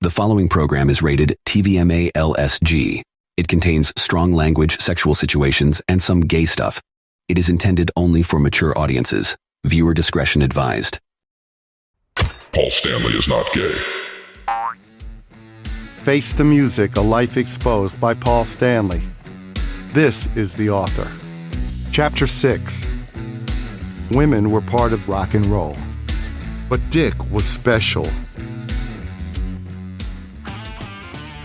The following program is rated TV-MA-LSG. It contains strong language, sexual situations, and some gay stuff. It is intended only for mature audiences. Viewer discretion advised. Paul Stanley is not gay. Face the Music, A Life Exposed by Paul Stanley. This is the author. Chapter 6. Women were part of rock and roll, but Dick was special.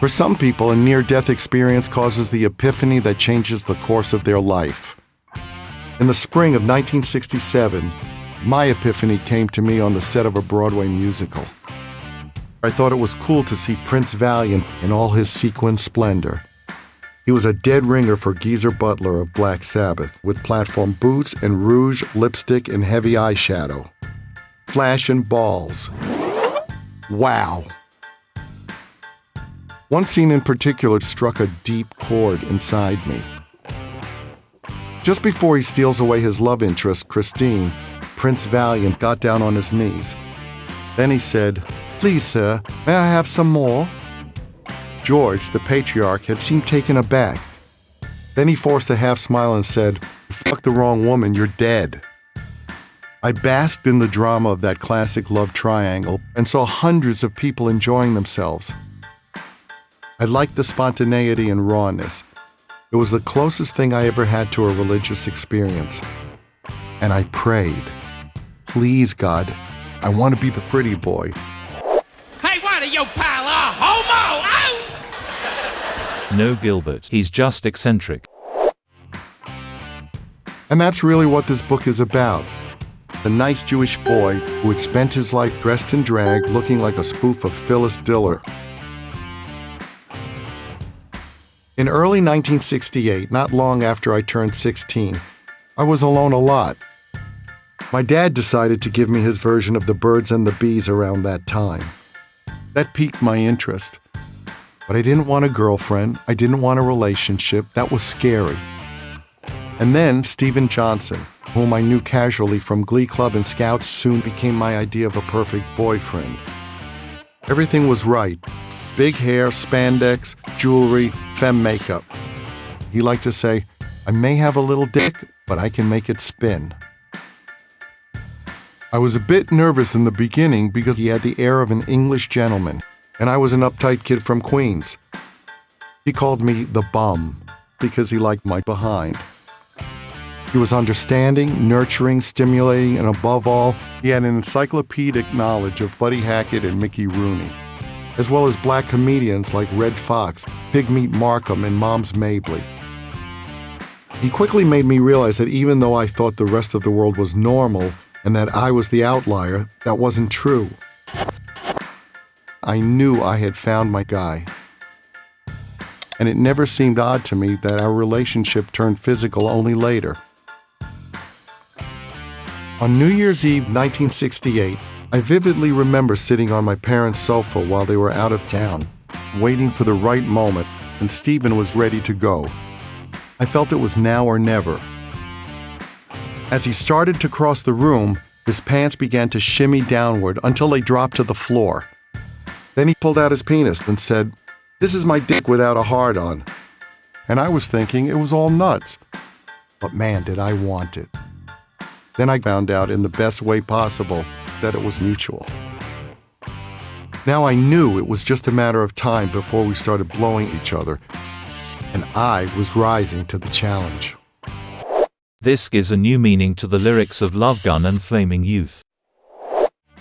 For some people, a near-death experience causes the epiphany that changes the course of their life. In the spring of 1967, my epiphany came to me on the set of a Broadway musical. I thought it was cool to see Prince Valiant in all his sequin splendor. He was a dead ringer for Geezer Butler of Black Sabbath, with platform boots and rouge, lipstick, and heavy eyeshadow. Flash and balls. Wow! One scene in particular struck a deep chord inside me. Just before he steals away his love interest, Christine, Prince Valiant got down on his knees. Then he said, "Please, sir, may I have some more?" George, the patriarch, had seemed taken aback. Then he forced a half-smile and said, "Fuck the wrong woman, you're dead." I basked in the drama of that classic love triangle and saw hundreds of people enjoying themselves. I liked the spontaneity and rawness. It was the closest thing I ever had to a religious experience. And I prayed, "Please, God, I want to be the pretty boy." Hey, what are you, pal? A homo? Out! No, Gilbert, he's just eccentric. And that's really what this book is about. The nice Jewish boy who had spent his life dressed in drag, looking like a spoof of Phyllis Diller. In early 1968, not long after I turned 16, I was alone a lot. My dad decided to give me his version of The Birds and the Bees around that time. That piqued my interest. But I didn't want a girlfriend. I didn't want a relationship. That was scary. And then Steven Jonnsën, whom I knew casually from Glee Club and Scouts, soon became my idea of a perfect boyfriend. Everything was right. Big hair, spandex, jewelry, femme makeup. He liked to say, "I may have a little dick, but I can make it spin." I was a bit nervous in the beginning because he had the air of an English gentleman, and I was an uptight kid from Queens. He called me the bum because he liked my behind. He was understanding, nurturing, stimulating, and above all, he had an encyclopedic knowledge of Buddy Hackett and Mickey Rooney, as well as black comedians like Red Fox, Pigmeat Markham, and Moms Mabley. He quickly made me realize that even though I thought the rest of the world was normal and that I was the outlier, that wasn't true. I knew I had found my guy. And it never seemed odd to me that our relationship turned physical only later. On New Year's Eve 1968, I vividly remember sitting on my parents' sofa while they were out of town, waiting for the right moment, and Steven was ready to go. I felt it was now or never. As he started to cross the room, his pants began to shimmy downward until they dropped to the floor. Then he pulled out his penis and said, "This is my dick without a hard-on." And I was thinking it was all nuts. But man, did I want it. Then I found out in the best way possible that it was mutual. Now I knew it was just a matter of time before we started blowing each other, and I was rising to the challenge. This gives a new meaning to the lyrics of Love Gun and Flaming Youth.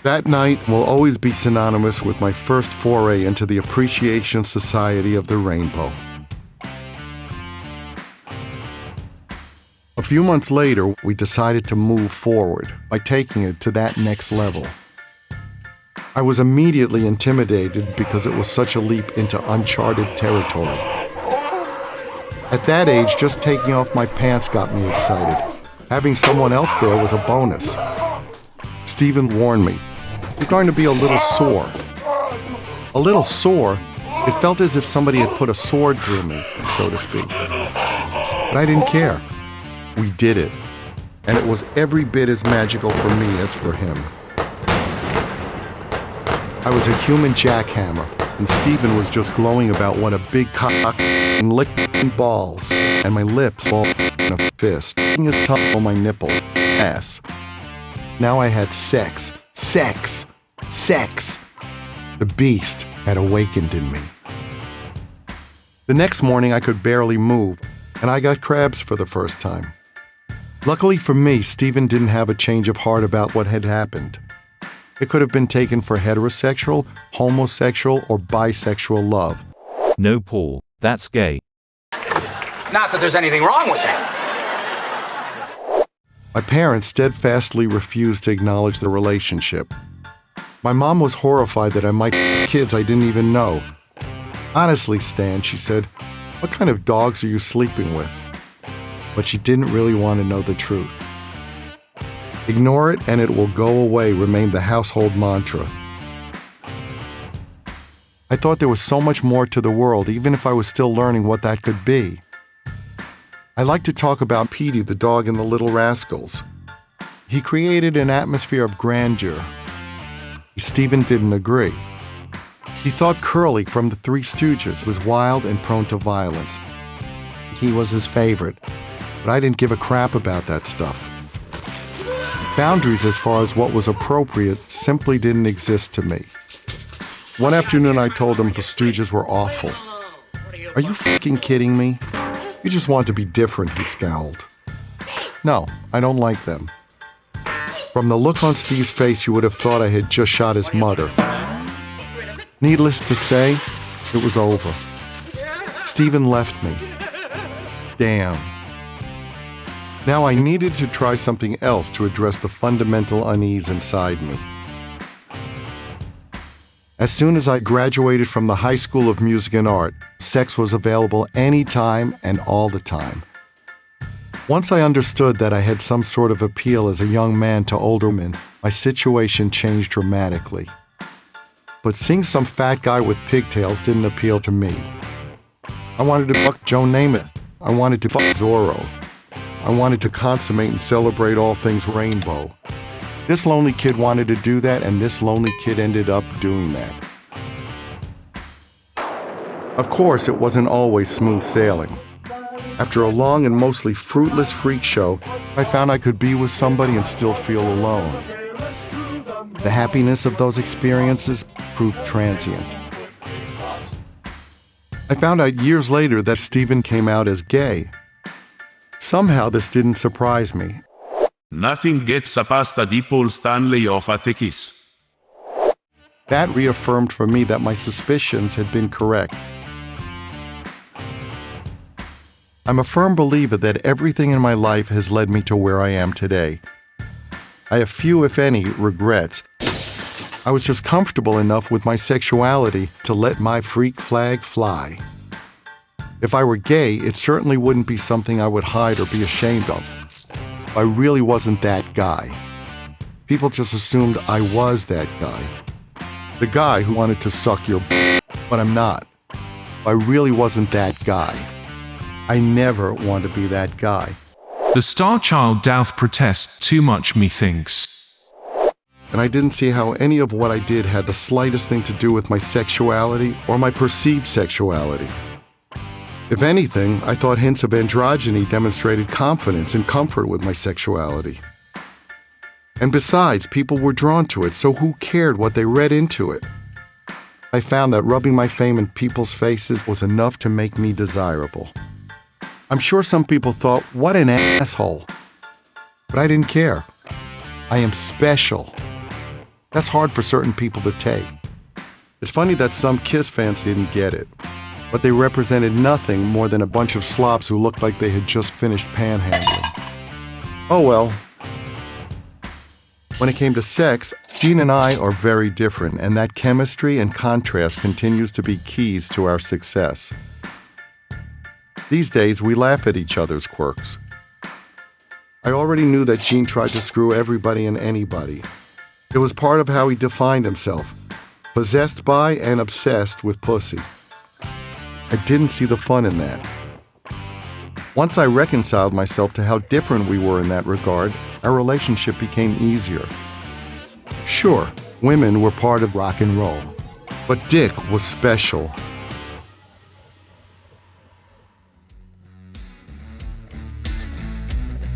That night will always be synonymous with my first foray into the Appreciation Society of the Rainbow. A few months later, we decided to move forward by taking it to that next level. I was immediately intimidated because it was such a leap into uncharted territory. At that age, just taking off my pants got me excited. Having someone else there was a bonus. Steven warned me, "You're going to be a little sore." A little sore? It felt as if somebody had put a sword through me, so to speak. But I didn't care. We did it, and it was every bit as magical for me as for him. I was a human jackhammer, and Steven was just glowing about what a big cock and licking balls, and my lips all in a fist, licking his tongue on my nipple, ass. Now I had sex. Sex! Sex! The beast had awakened in me. The next morning I could barely move, and I got crabs for the first time. Luckily for me, Steven didn't have a change of heart about what had happened. It could have been taken for heterosexual, homosexual, or bisexual love. No, Paul, that's gay. Not that there's anything wrong with that. My parents steadfastly refused to acknowledge the relationship. My mom was horrified that I might have kids I didn't even know. Honestly, Stan, she said, what kind of dogs are you sleeping with? But she didn't really want to know the truth. Ignore it and it will go away remained the household mantra. I thought there was so much more to the world, even if I was still learning what that could be. I like to talk about Petey the dog in The Little Rascals. He created an atmosphere of grandeur. Steven didn't agree. He thought Curly from the Three Stooges was wild and prone to violence. He was his favorite, but I didn't give a crap about that stuff. Boundaries as far as what was appropriate simply didn't exist to me. One afternoon I told him the Stooges were awful. Are you fucking kidding me? You just want to be different, he scowled. No, I don't like them. From the look on Steve's face, you would have thought I had just shot his mother. Needless to say, it was over. Steven left me. Damn. Now I needed to try something else to address the fundamental unease inside me. As soon as I graduated from the High School of Music and Art, sex was available anytime and all the time. Once I understood that I had some sort of appeal as a young man to older men, my situation changed dramatically. But seeing some fat guy with pigtails didn't appeal to me. I wanted to fuck Joe Namath. I wanted to fuck Zorro. I wanted to consummate and celebrate all things rainbow. This lonely kid wanted to do that, and this lonely kid ended up doing that. Of course, it wasn't always smooth sailing. After a long and mostly fruitless freak show, I found I could be with somebody and still feel alone. The happiness of those experiences proved transient. I found out years later that Steven came out as gay. Somehow this didn't surprise me. Nothing gets past the Paul Stanley of KISS. That reaffirmed for me that my suspicions had been correct. I'm a firm believer that everything in my life has led me to where I am today. I have few, if any, regrets. I was just comfortable enough with my sexuality to let my freak flag fly. If I were gay, it certainly wouldn't be something I would hide or be ashamed of. I really wasn't that guy. People just assumed I was that guy. The guy who wanted to suck your but I'm not. I really wasn't that guy. I never want to be that guy. The Starchild Douth protest too much methinks. And I didn't see how any of what I did had the slightest thing to do with my sexuality or my perceived sexuality. If anything, I thought hints of androgyny demonstrated confidence and comfort with my sexuality. And besides, people were drawn to it, so who cared what they read into it? I found that rubbing my fame in people's faces was enough to make me desirable. I'm sure some people thought, what an asshole. But I didn't care. I am special. That's hard for certain people to take. It's funny that some KISS fans didn't get it, but they represented nothing more than a bunch of slobs who looked like they had just finished panhandling. Oh well. When it came to sex, Gene and I are very different, and that chemistry and contrast continues to be keys to our success. These days, we laugh at each other's quirks. I already knew that Gene tried to screw everybody and anybody. It was part of how he defined himself, possessed by and obsessed with pussy. I didn't see the fun in that. Once I reconciled myself to how different we were in that regard, our relationship became easier. Sure, women were part of rock and roll. But Dick was special.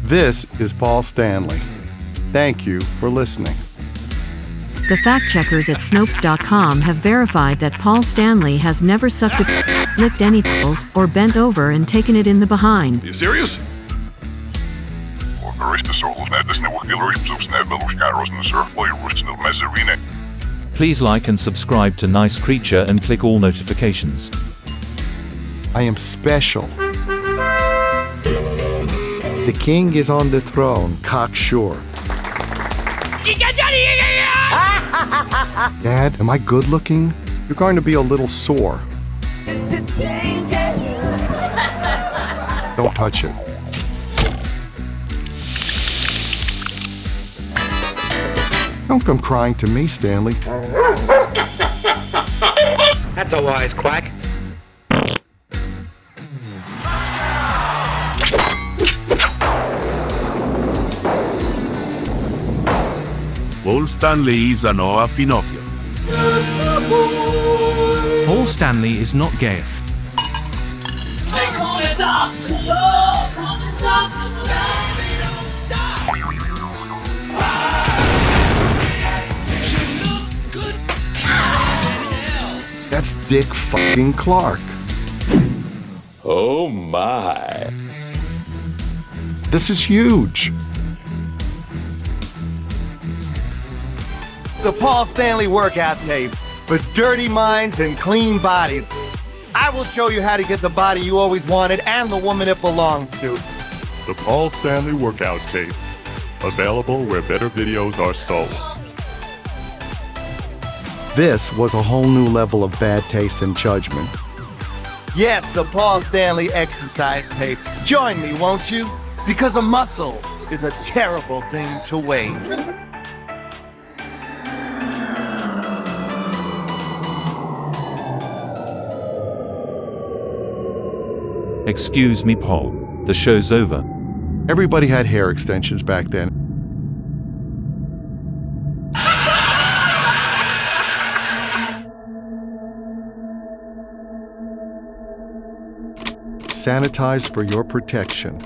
This is Paul Stanley. Thank you for listening. The fact-checkers at Snopes.com have verified that Paul Stanley has never sucked a licked any pills, or bent over and taken it in the behind. Are you serious? Please like and subscribe to Nice Creature and click all notifications. I am special. The king is on the throne, cocksure. Dad, am I good looking? You're going to be a little sore. Don't touch it. Don't come crying to me, Stanley. That's a wise quack. Paul Stanley is a Noah Finocchio. Paul Stanley is not gay. That's Dick fucking Clark. Oh my. This is huge. The Paul Stanley workout tape for dirty minds and clean bodies. I will show you how to get the body you always wanted and the woman it belongs to. The Paul Stanley workout tape. Available where better videos are sold. This was a whole new level of bad taste and judgment. Yes, the Paul Stanley exercise tape. Join me, won't you? Because a muscle is a terrible thing to waste. Excuse me, Paul. The show's over. Everybody had hair extensions back then. Sanitize for your protection.